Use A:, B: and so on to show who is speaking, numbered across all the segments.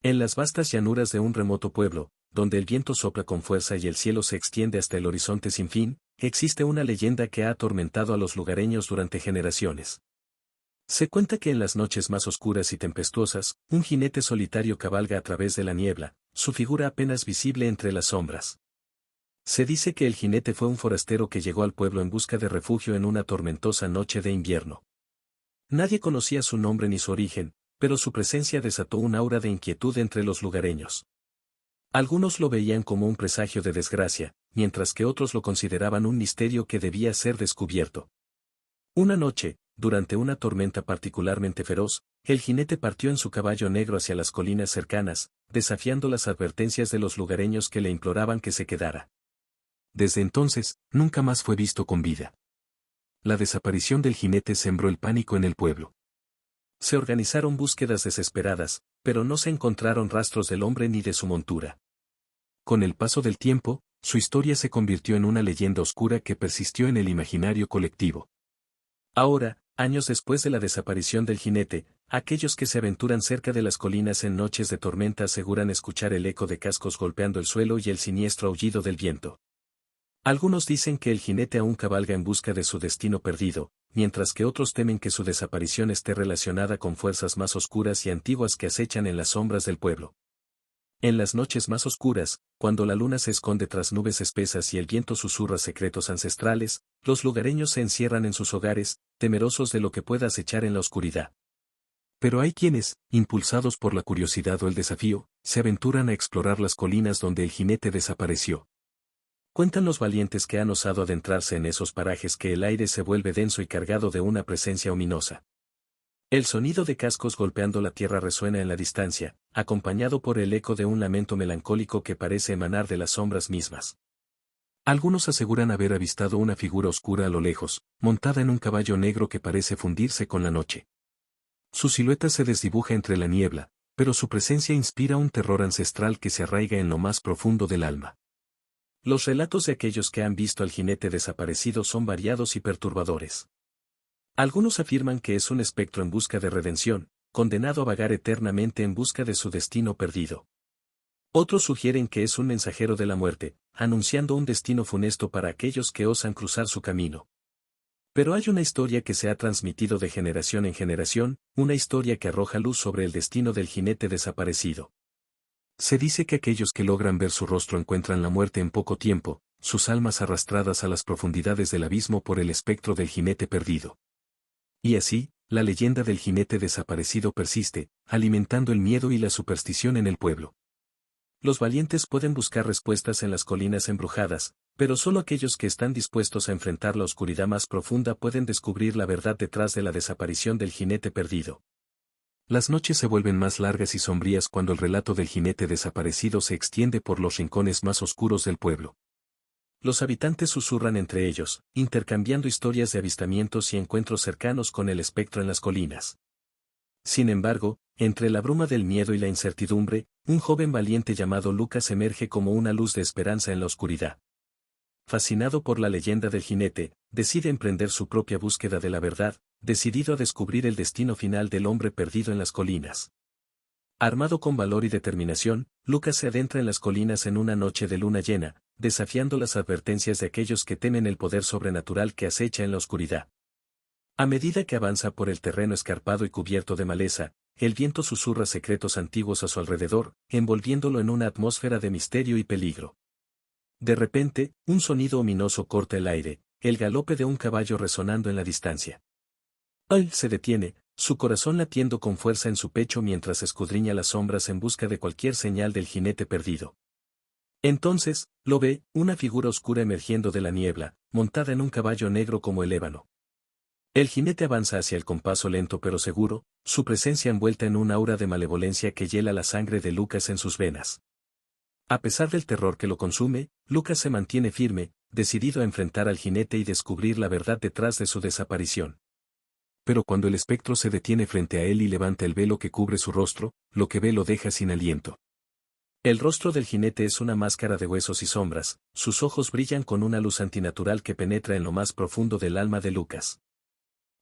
A: En las vastas llanuras de un remoto pueblo, donde el viento sopla con fuerza y el cielo se extiende hasta el horizonte sin fin, existe una leyenda que ha atormentado a los lugareños durante generaciones. Se cuenta que en las noches más oscuras y tempestuosas, un jinete solitario cabalga a través de la niebla, su figura apenas visible entre las sombras. Se dice que el jinete fue un forastero que llegó al pueblo en busca de refugio en una tormentosa noche de invierno. Nadie conocía su nombre ni su origen, pero su presencia desató un aura de inquietud entre los lugareños. Algunos lo veían como un presagio de desgracia, mientras que otros lo consideraban un misterio que debía ser descubierto. Una noche, durante una tormenta particularmente feroz, el jinete partió en su caballo negro hacia las colinas cercanas, desafiando las advertencias de los lugareños que le imploraban que se quedara. Desde entonces, nunca más fue visto con vida. La desaparición del jinete sembró el pánico en el pueblo. Se organizaron búsquedas desesperadas, pero no se encontraron rastros del hombre ni de su montura. Con el paso del tiempo, su historia se convirtió en una leyenda oscura que persistió en el imaginario colectivo. Ahora, años después de la desaparición del jinete, aquellos que se aventuran cerca de las colinas en noches de tormenta aseguran escuchar el eco de cascos golpeando el suelo y el siniestro aullido del viento. Algunos dicen que el jinete aún cabalga en busca de su destino perdido, mientras que otros temen que su desaparición esté relacionada con fuerzas más oscuras y antiguas que acechan en las sombras del pueblo. En las noches más oscuras, cuando la luna se esconde tras nubes espesas y el viento susurra secretos ancestrales, los lugareños se encierran en sus hogares, temerosos de lo que pueda acechar en la oscuridad. Pero hay quienes, impulsados por la curiosidad o el desafío, se aventuran a explorar las colinas donde el jinete desapareció. Cuentan los valientes que han osado adentrarse en esos parajes que el aire se vuelve denso y cargado de una presencia ominosa. El sonido de cascos golpeando la tierra resuena en la distancia, acompañado por el eco de un lamento melancólico que parece emanar de las sombras mismas. Algunos aseguran haber avistado una figura oscura a lo lejos, montada en un caballo negro que parece fundirse con la noche. Su silueta se desdibuja entre la niebla, pero su presencia inspira un terror ancestral que se arraiga en lo más profundo del alma. Los relatos de aquellos que han visto al jinete desaparecido son variados y perturbadores. Algunos afirman que es un espectro en busca de redención, condenado a vagar eternamente en busca de su destino perdido. Otros sugieren que es un mensajero de la muerte, anunciando un destino funesto para aquellos que osan cruzar su camino. Pero hay una historia que se ha transmitido de generación en generación, una historia que arroja luz sobre el destino del jinete desaparecido. Se dice que aquellos que logran ver su rostro encuentran la muerte en poco tiempo, sus almas arrastradas a las profundidades del abismo por el espectro del jinete perdido. Y así, la leyenda del jinete desaparecido persiste, alimentando el miedo y la superstición en el pueblo. Los valientes pueden buscar respuestas en las colinas embrujadas, pero solo aquellos que están dispuestos a enfrentar la oscuridad más profunda pueden descubrir la verdad detrás de la desaparición del jinete perdido. Las noches se vuelven más largas y sombrías cuando el relato del jinete desaparecido se extiende por los rincones más oscuros del pueblo. Los habitantes susurran entre ellos, intercambiando historias de avistamientos y encuentros cercanos con el espectro en las colinas. Sin embargo, entre la bruma del miedo y la incertidumbre, un joven valiente llamado Lucas emerge como una luz de esperanza en la oscuridad. Fascinado por la leyenda del jinete, decide emprender su propia búsqueda de la verdad, decidido a descubrir el destino final del hombre perdido en las colinas. Armado con valor y determinación, Lucas se adentra en las colinas en una noche de luna llena, desafiando las advertencias de aquellos que temen el poder sobrenatural que acecha en la oscuridad. A medida que avanza por el terreno escarpado y cubierto de maleza, el viento susurra secretos antiguos a su alrededor, envolviéndolo en una atmósfera de misterio y peligro. De repente, un sonido ominoso corta el aire, el galope de un caballo resonando en la distancia. Él se detiene, su corazón latiendo con fuerza en su pecho mientras escudriña las sombras en busca de cualquier señal del jinete perdido. Entonces, lo ve, una figura oscura emergiendo de la niebla, montada en un caballo negro como el ébano. El jinete avanza hacia el compaso lento pero seguro, su presencia envuelta en un aura de malevolencia que hiela la sangre de Lucas en sus venas. A pesar del terror que lo consume, Lucas se mantiene firme, decidido a enfrentar al jinete y descubrir la verdad detrás de su desaparición. Pero cuando el espectro se detiene frente a él y levanta el velo que cubre su rostro, lo que ve lo deja sin aliento. El rostro del jinete es una máscara de huesos y sombras, sus ojos brillan con una luz antinatural que penetra en lo más profundo del alma de Lucas.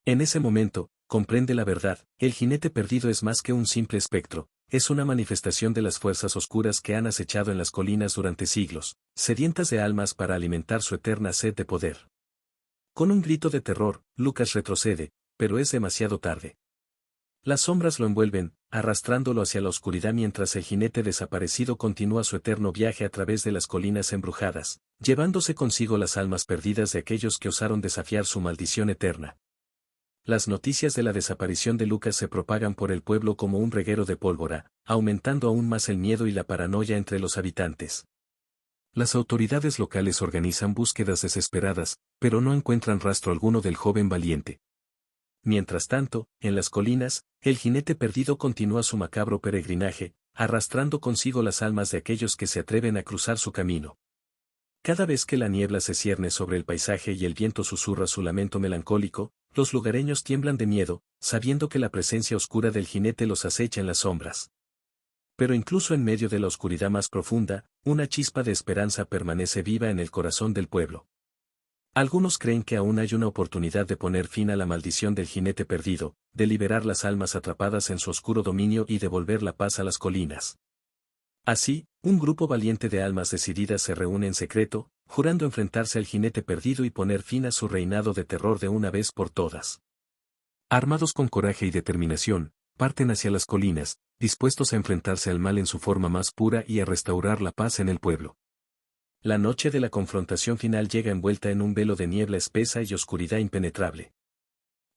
A: En ese momento, comprende la verdad, el jinete perdido es más que un simple espectro, es una manifestación de las fuerzas oscuras que han acechado en las colinas durante siglos, sedientas de almas para alimentar su eterna sed de poder. Con un grito de terror, Lucas retrocede, pero es demasiado tarde. Las sombras lo envuelven, arrastrándolo hacia la oscuridad mientras el jinete desaparecido continúa su eterno viaje a través de las colinas embrujadas, llevándose consigo las almas perdidas de aquellos que osaron desafiar su maldición eterna. Las noticias de la desaparición de Lucas se propagan por el pueblo como un reguero de pólvora, aumentando aún más el miedo y la paranoia entre los habitantes. Las autoridades locales organizan búsquedas desesperadas, pero no encuentran rastro alguno del joven valiente. Mientras tanto, en las colinas, el jinete perdido continúa su macabro peregrinaje, arrastrando consigo las almas de aquellos que se atreven a cruzar su camino. Cada vez que la niebla se cierne sobre el paisaje y el viento susurra su lamento melancólico, los lugareños tiemblan de miedo, sabiendo que la presencia oscura del jinete los acecha en las sombras. Pero incluso en medio de la oscuridad más profunda, una chispa de esperanza permanece viva en el corazón del pueblo. Algunos creen que aún hay una oportunidad de poner fin a la maldición del jinete perdido, de liberar las almas atrapadas en su oscuro dominio y devolver la paz a las colinas. Así, un grupo valiente de almas decididas se reúne en secreto, jurando enfrentarse al jinete perdido y poner fin a su reinado de terror de una vez por todas. Armados con coraje y determinación, parten hacia las colinas, dispuestos a enfrentarse al mal en su forma más pura y a restaurar la paz en el pueblo. La noche de la confrontación final llega envuelta en un velo de niebla espesa y oscuridad impenetrable.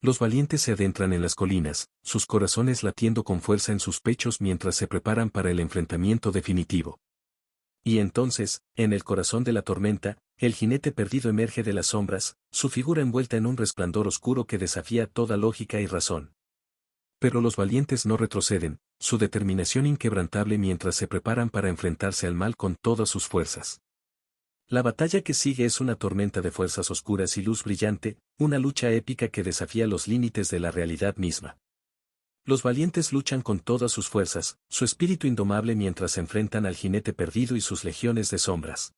A: Los valientes se adentran en las colinas, sus corazones latiendo con fuerza en sus pechos mientras se preparan para el enfrentamiento definitivo. Y entonces, en el corazón de la tormenta, el jinete perdido emerge de las sombras, su figura envuelta en un resplandor oscuro que desafía toda lógica y razón. Pero los valientes no retroceden, su determinación inquebrantable mientras se preparan para enfrentarse al mal con todas sus fuerzas. La batalla que sigue es una tormenta de fuerzas oscuras y luz brillante, una lucha épica que desafía los límites de la realidad misma. Los valientes luchan con todas sus fuerzas, su espíritu indomable mientras se enfrentan al jinete perdido y sus legiones de sombras.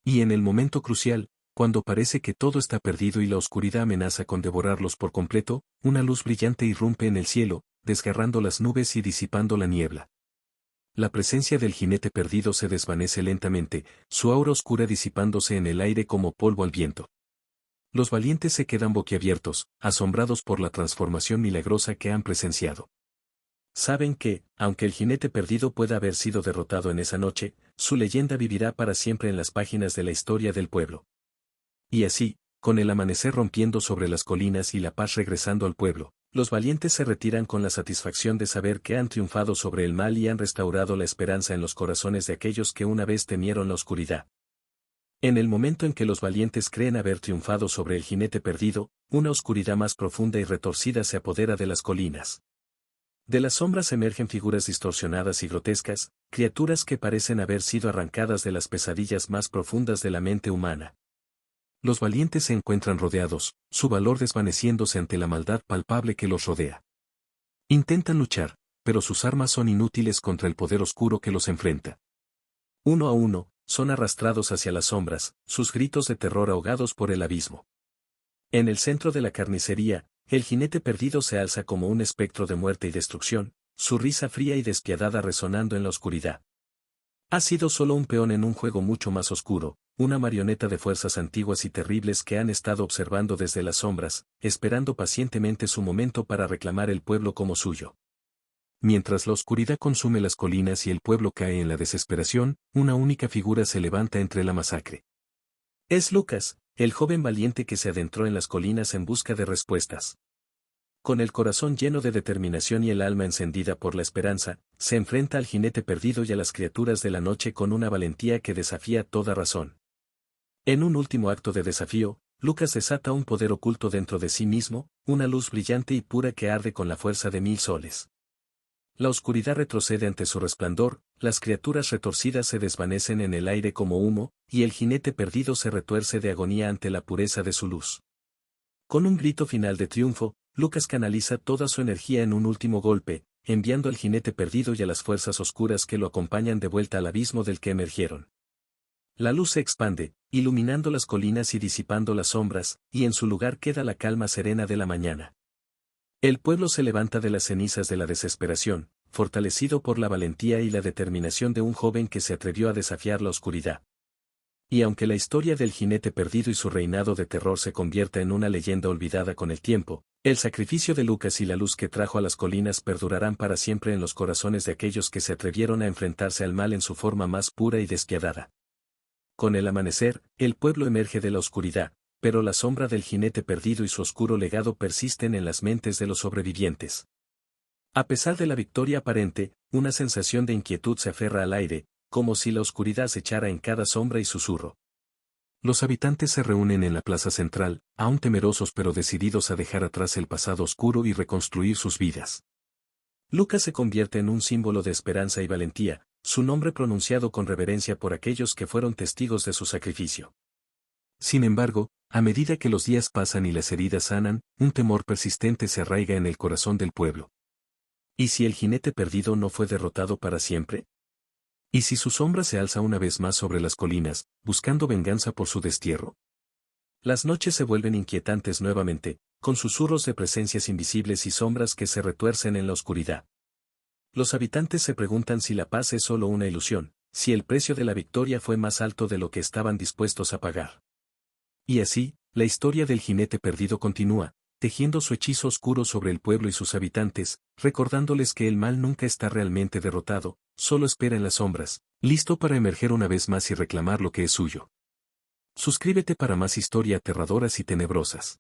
A: Y en el momento crucial, cuando parece que todo está perdido y la oscuridad amenaza con devorarlos por completo, una luz brillante irrumpe en el cielo, desgarrando las nubes y disipando la niebla. La presencia del jinete perdido se desvanece lentamente, su aura oscura disipándose en el aire como polvo al viento. Los valientes se quedan boquiabiertos, asombrados por la transformación milagrosa que han presenciado. Saben que, aunque el jinete perdido pueda haber sido derrotado en esa noche, su leyenda vivirá para siempre en las páginas de la historia del pueblo. Y así, con el amanecer rompiendo sobre las colinas y la paz regresando al pueblo, los valientes se retiran con la satisfacción de saber que han triunfado sobre el mal y han restaurado la esperanza en los corazones de aquellos que una vez temieron la oscuridad. En el momento en que los valientes creen haber triunfado sobre el jinete perdido, una oscuridad más profunda y retorcida se apodera de las colinas. De las sombras emergen figuras distorsionadas y grotescas, criaturas que parecen haber sido arrancadas de las pesadillas más profundas de la mente humana. Los valientes se encuentran rodeados, su valor desvaneciéndose ante la maldad palpable que los rodea. Intentan luchar, pero sus armas son inútiles contra el poder oscuro que los enfrenta. Uno a uno, son arrastrados hacia las sombras, sus gritos de terror ahogados por el abismo. En el centro de la carnicería, el jinete perdido se alza como un espectro de muerte y destrucción, su risa fría y despiadada resonando en la oscuridad. Ha sido solo un peón en un juego mucho más oscuro, una marioneta de fuerzas antiguas y terribles que han estado observando desde las sombras, esperando pacientemente su momento para reclamar el pueblo como suyo. Mientras la oscuridad consume las colinas y el pueblo cae en la desesperación, una única figura se levanta entre la masacre. Es Lucas, el joven valiente que se adentró en las colinas en busca de respuestas. Con el corazón lleno de determinación y el alma encendida por la esperanza, se enfrenta al jinete perdido y a las criaturas de la noche con una valentía que desafía toda razón. En un último acto de desafío, Lucas desata un poder oculto dentro de sí mismo, una luz brillante y pura que arde con la fuerza de 1000 soles. La oscuridad retrocede ante su resplandor, las criaturas retorcidas se desvanecen en el aire como humo, y el jinete perdido se retuerce de agonía ante la pureza de su luz. Con un grito final de triunfo, Lucas canaliza toda su energía en un último golpe, enviando al jinete perdido y a las fuerzas oscuras que lo acompañan de vuelta al abismo del que emergieron. La luz se expande, iluminando las colinas y disipando las sombras, y en su lugar queda la calma serena de la mañana. El pueblo se levanta de las cenizas de la desesperación, fortalecido por la valentía y la determinación de un joven que se atrevió a desafiar la oscuridad. Y aunque la historia del jinete perdido y su reinado de terror se convierta en una leyenda olvidada con el tiempo, el sacrificio de Lucas y la luz que trajo a las colinas perdurarán para siempre en los corazones de aquellos que se atrevieron a enfrentarse al mal en su forma más pura y despiadada. Con el amanecer, el pueblo emerge de la oscuridad, pero la sombra del jinete perdido y su oscuro legado persisten en las mentes de los sobrevivientes. A pesar de la victoria aparente, una sensación de inquietud se aferra al aire, como si la oscuridad se echara en cada sombra y susurro. Los habitantes se reúnen en la plaza central, aún temerosos pero decididos a dejar atrás el pasado oscuro y reconstruir sus vidas. Lucas se convierte en un símbolo de esperanza y valentía, su nombre pronunciado con reverencia por aquellos que fueron testigos de su sacrificio. Sin embargo, a medida que los días pasan y las heridas sanan, un temor persistente se arraiga en el corazón del pueblo. ¿Y si el jinete perdido no fue derrotado para siempre? ¿Y si su sombra se alza una vez más sobre las colinas, buscando venganza por su destierro? Las noches se vuelven inquietantes nuevamente, con susurros de presencias invisibles y sombras que se retuercen en la oscuridad. Los habitantes se preguntan si la paz es solo una ilusión, si el precio de la victoria fue más alto de lo que estaban dispuestos a pagar. Y así, la historia del jinete perdido continúa, tejiendo su hechizo oscuro sobre el pueblo y sus habitantes, recordándoles que el mal nunca está realmente derrotado, solo espera en las sombras, listo para emerger una vez más y reclamar lo que es suyo. Suscríbete para más historias aterradoras y tenebrosas.